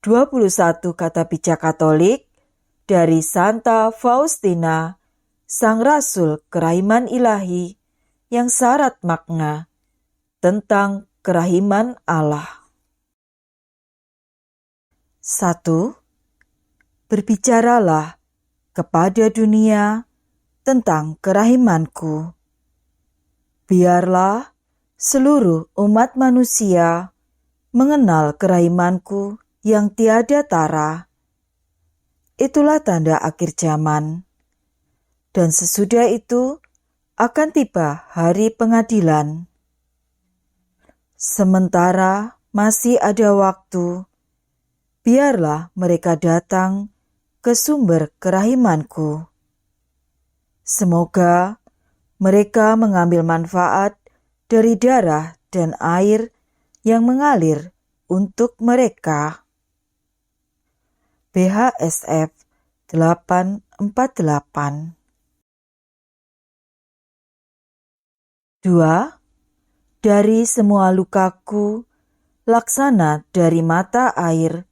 21 kata bijak Katolik dari Santa Faustina, Sang Rasul Kerahiman Ilahi yang syarat makna tentang kerahiman Allah. 1. Berbicaralah kepada dunia tentang kerahimanku. Biarlah seluruh umat manusia mengenal kerahimanku yang tiada tara. Itulah tanda akhir zaman. Dan sesudah itu akan tiba hari pengadilan. Sementara masih ada waktu, biarlah mereka datang ke sumber kerahimanku. Semoga mereka mengambil manfaat dari darah dan air yang mengalir untuk mereka. BHSF 848. 2. Dari semua lukaku, laksana dari mata air,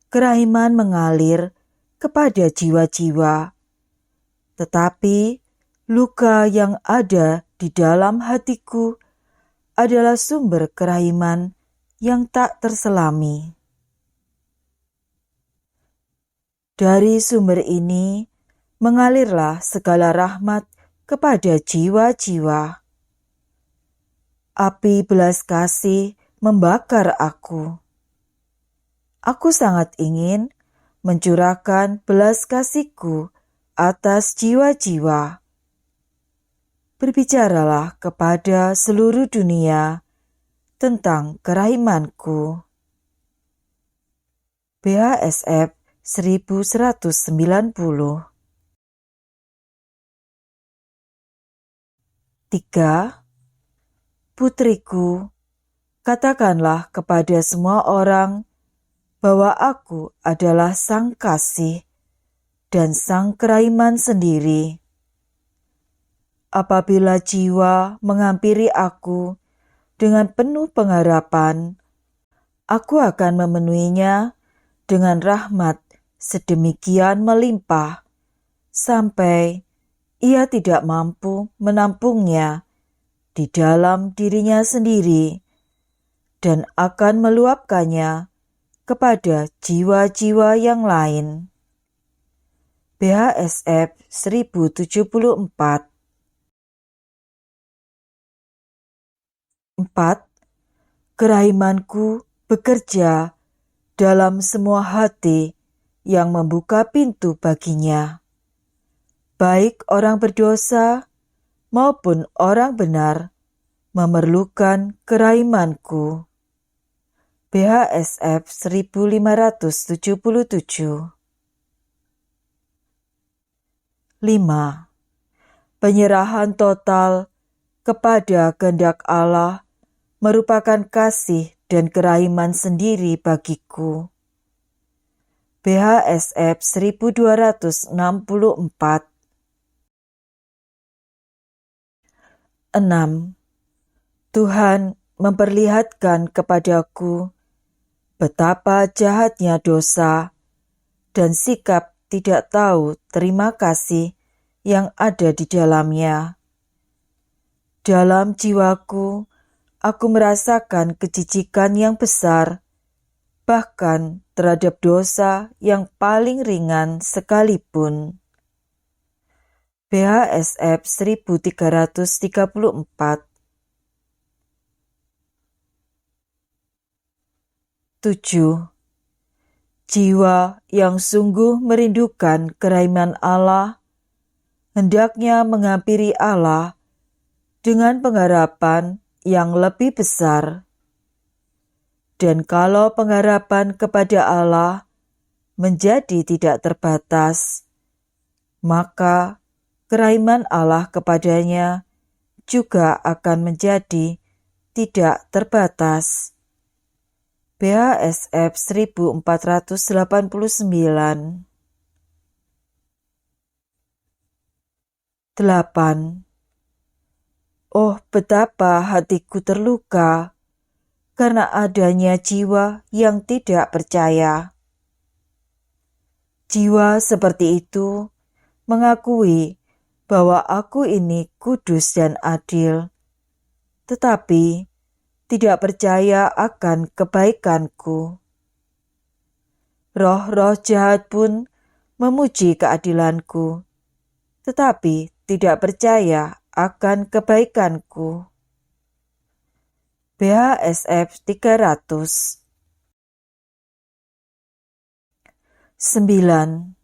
kerahiman mengalir kepada jiwa-jiwa. Tetapi luka yang ada di dalam hatiku adalah sumber kerahiman yang tak terselami. Dari sumber ini mengalirlah segala rahmat kepada jiwa-jiwa. Api belas kasih membakar aku. Aku sangat ingin mencurahkan belas kasihku atas jiwa-jiwa. Berbicaralah kepada seluruh dunia tentang kerahimanku. BHSF 1190. 3. Putriku, katakanlah kepada semua orang bahwa aku adalah Sang Kasih dan Sang Kerahiman sendiri. Apabila jiwa menghampiri aku dengan penuh pengharapan, aku akan memenuhinya dengan rahmat sedemikian melimpah, sampai ia tidak mampu menampungnya di dalam dirinya sendiri, dan akan meluapkannya kepada jiwa-jiwa yang lain. BHSF 1074. 4. Kerahimanku bekerja dalam semua hati yang membuka pintu baginya, baik orang berdosa maupun orang benar memerlukan kerahimanku. BHSF 1577. 5. Penyerahan total kepada kehendak Allah merupakan kasih dan kerahiman sendiri bagiku. BHSF 1264. 6. Tuhan memperlihatkan kepadaku betapa jahatnya dosa dan sikap tidak tahu terima kasih yang ada di dalamnya. Dalam jiwaku, aku merasakan kejijikan yang besar, bahkan terhadap dosa yang paling ringan sekalipun. BHSF 1334. 7. Jiwa yang sungguh merindukan kerahiman Allah hendaknya menghampiri Allah dengan pengharapan yang lebih besar. Dan kalau pengharapan kepada Allah menjadi tidak terbatas, maka kerahiman Allah kepadanya juga akan menjadi tidak terbatas. BHSF 1489. 8. Oh, betapa hatiku terluka karena adanya jiwa yang tidak percaya. Jiwa seperti itu mengakui bahwa aku ini kudus dan adil, tetapi tidak percaya akan kebaikanku. Roh-roh jahat pun memuji keadilanku, tetapi tidak percaya akan kebaikanku. BHSF 300. 9.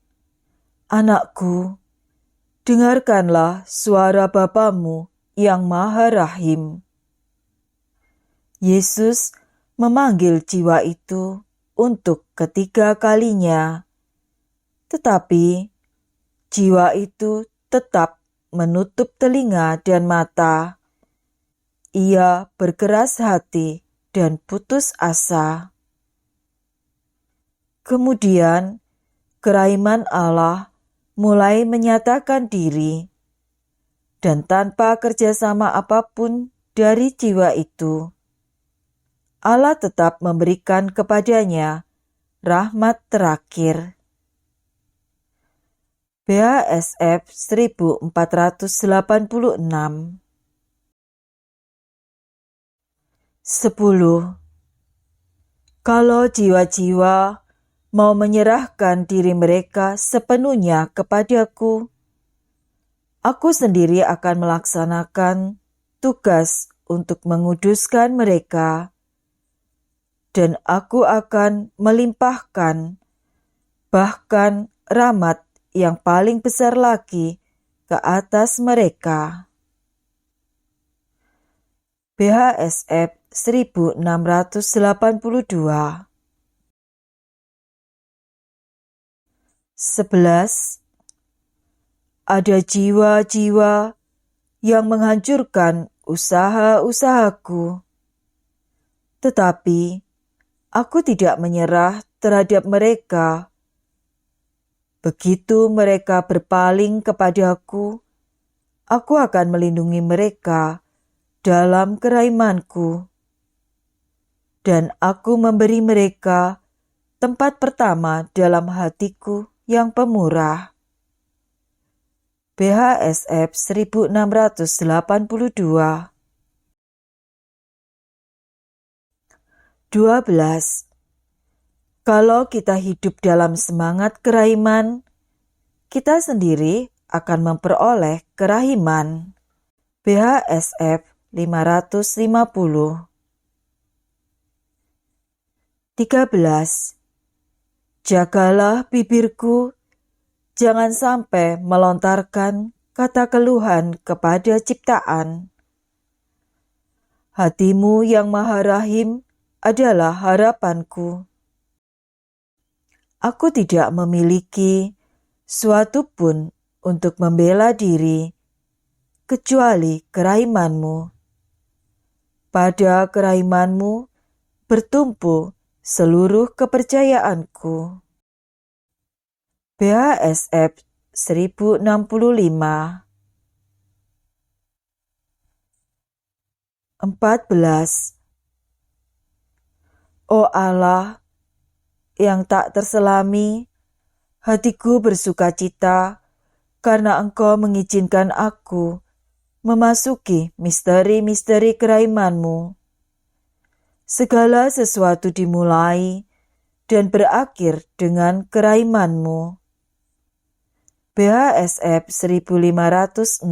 Anakku, dengarkanlah suara Bapamu yang Maha Rahim. Yesus memanggil jiwa itu untuk ketiga kalinya, tetapi jiwa itu tetap menutup telinga dan mata. Ia berkeras hati dan putus asa. Kemudian keraiman Allah mulai menyatakan diri, dan tanpa kerjasama apapun dari jiwa itu, Allah tetap memberikan kepadanya rahmat terakhir. BHSF 1486. 10. Kalau jiwa-jiwa mau menyerahkan diri mereka sepenuhnya kepadaku, aku sendiri akan melaksanakan tugas untuk menguduskan mereka, dan aku akan melimpahkan bahkan rahmat yang paling besar lagi ke atas mereka. BHSF 1682. 11. Ada jiwa-jiwa yang menghancurkan usaha-usahaku, tetapi aku tidak menyerah terhadap mereka. Begitu mereka berpaling kepadaku, aku akan melindungi mereka dalam keraimanku, dan aku memberi mereka tempat pertama dalam hatiku yang pemurah. BHSF 1682. 12. Kalau kita hidup dalam semangat keraiman, kita sendiri akan memperoleh kerahiman. BHSF 550. 13. Jagalah bibirku, jangan sampai melontarkan kata keluhan kepada ciptaan. Hatimu yang Maha Rahim adalah harapanku. Aku tidak memiliki suatu pun untuk membela diri, kecuali keraimanmu. Pada keraimanmu bertumpu seluruh kepercayaanku. BHSF 1065. 14. Oh Allah yang tak terselami, hatiku bersukacita karena Engkau mengizinkan aku memasuki misteri-misteri keraiman-Mu. Segala sesuatu dimulai dan berakhir dengan keraiman-Mu. BHSF 1506.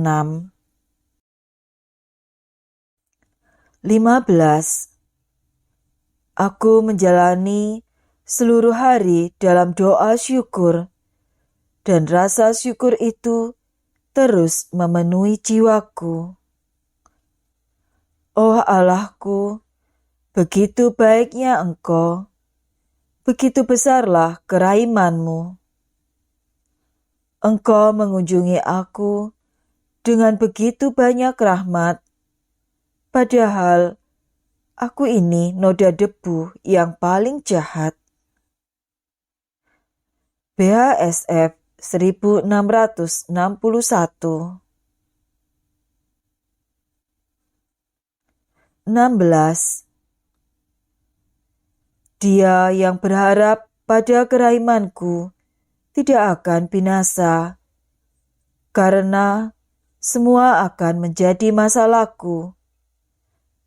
15. Aku menjalani seluruh hari dalam doa syukur, dan rasa syukur itu terus memenuhi jiwaku. Oh Allahku, begitu baiknya Engkau, begitu besarlah keraiman-Mu. Engkau mengunjungi aku dengan begitu banyak rahmat, padahal aku ini noda debu yang paling jahat. BHSF 1661. 16. Dia yang berharap pada keraimanku tidak akan binasa, karena semua akan menjadi masa laku,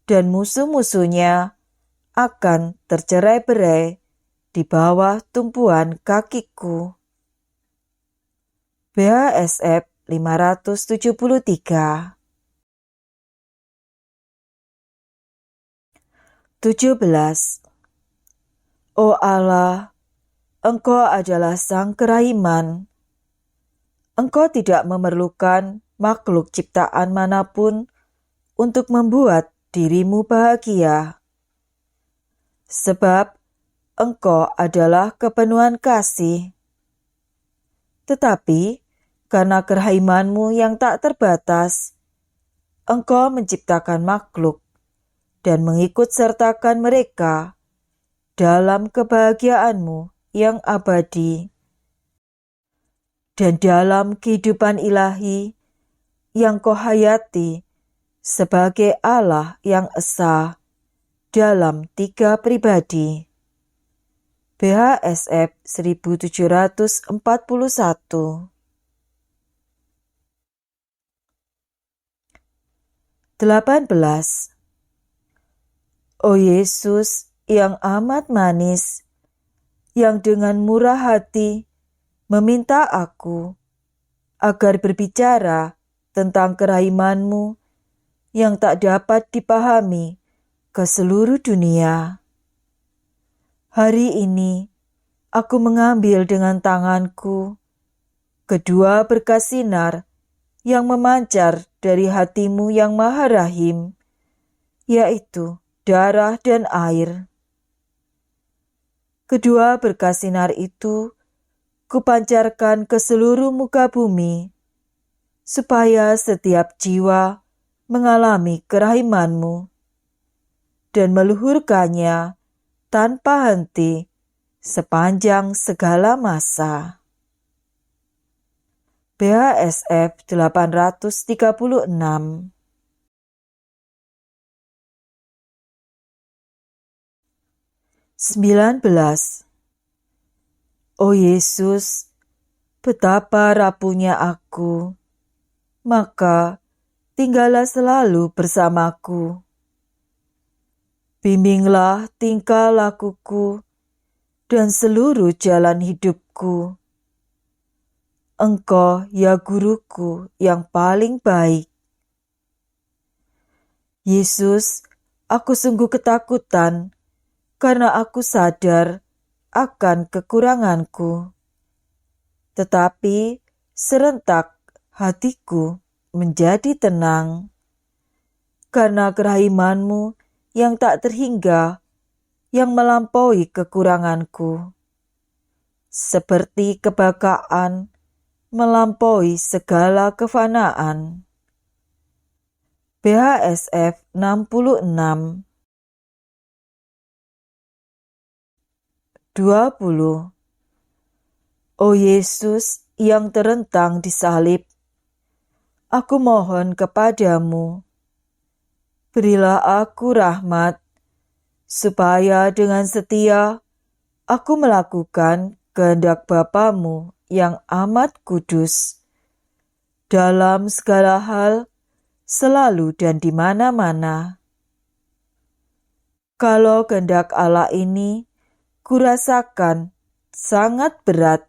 dan musuh-musuhnya akan tercerai-berai di bawah tumpuan kakiku. BHSF 573. 17. O Allah, Engkau adalah Sang Kerahiman. Engkau tidak memerlukan makhluk ciptaan manapun untuk membuat dirimu bahagia. Sebab Engkau adalah kepenuhan kasih. Tetapi karena kerahimanmu yang tak terbatas, Engkau menciptakan makhluk dan mengikut sertakan mereka dalam kebahagiaanmu yang abadi dan dalam kehidupan ilahi yang kau hayati sebagai Allah yang esa dalam 3 pribadi. BHSF 1741. 18. O Yesus yang amat manis, yang dengan murah hati meminta aku agar berbicara tentang kerahimanmu yang tak dapat dipahami ke seluruh dunia. Hari ini aku mengambil dengan tanganku kedua berkas sinar yang memancar dari hatimu yang maha rahim, yaitu darah dan air. Kedua berkas sinar itu kupancarkan ke seluruh muka bumi, supaya setiap jiwa mengalami kerahimanmu dan meluhurkannya tanpa henti sepanjang segala masa. BHSF 836. 19. O Yesus, betapa rapuhnya aku, maka tinggallah selalu bersamaku. Bimbinglah tingkah lakuku dan seluruh jalan hidupku. Engkau ya guruku yang paling baik. Yesus, aku sungguh ketakutan karena aku sadar akan kekuranganku. Tetapi serentak hatiku menjadi tenang karena kerahimanmu yang tak terhingga, yang melampaui kekuranganku. Seperti kebakaan melampaui segala kefanaan. BHSF 66. 20. O Yesus yang terentang di salib, aku mohon kepadamu, berilah aku rahmat, supaya dengan setia aku melakukan kehendak Bapamu yang amat kudus, dalam segala hal, selalu dan di mana-mana. Kalau kehendak Allah ini kurasakan sangat berat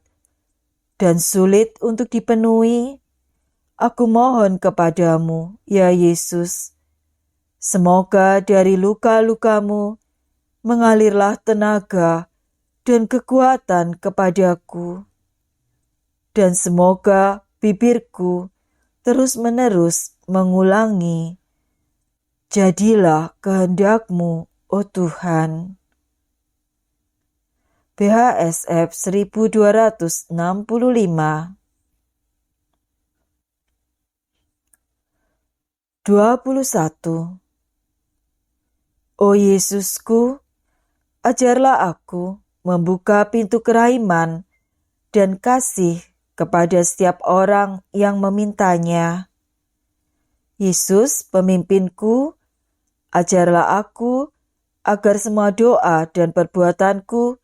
dan sulit untuk dipenuhi, aku mohon kepadamu, ya Yesus, semoga dari luka-lukamu mengalirlah tenaga dan kekuatan kepadaku, dan semoga bibirku terus-menerus mengulangi, jadilah kehendak-Mu, oh Tuhan. BHSF 1265. 21. O Yesusku, ajarlah aku membuka pintu kerahiman dan kasih kepada setiap orang yang memintanya. Yesus, pemimpinku, ajarlah aku agar semua doa dan perbuatanku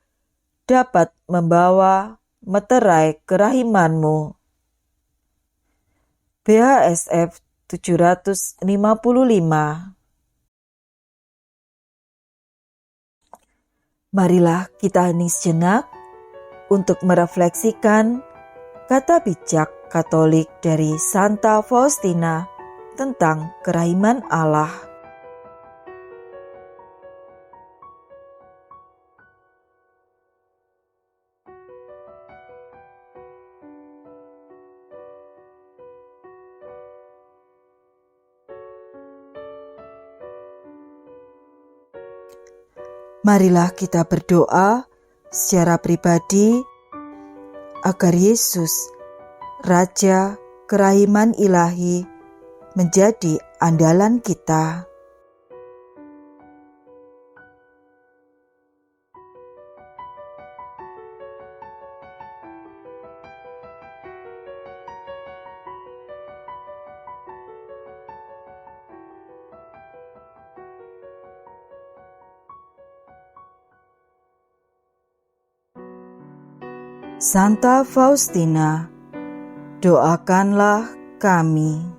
dapat membawa meterai kerahimanmu. BHSF 755. Marilah kita hening sejenak untuk merefleksikan kata bijak Katolik dari Santa Faustina tentang kerahiman Allah. Marilah kita berdoa secara pribadi agar Yesus, Raja Kerahiman Ilahi, menjadi andalan kita. Santa Faustina, doakanlah kami.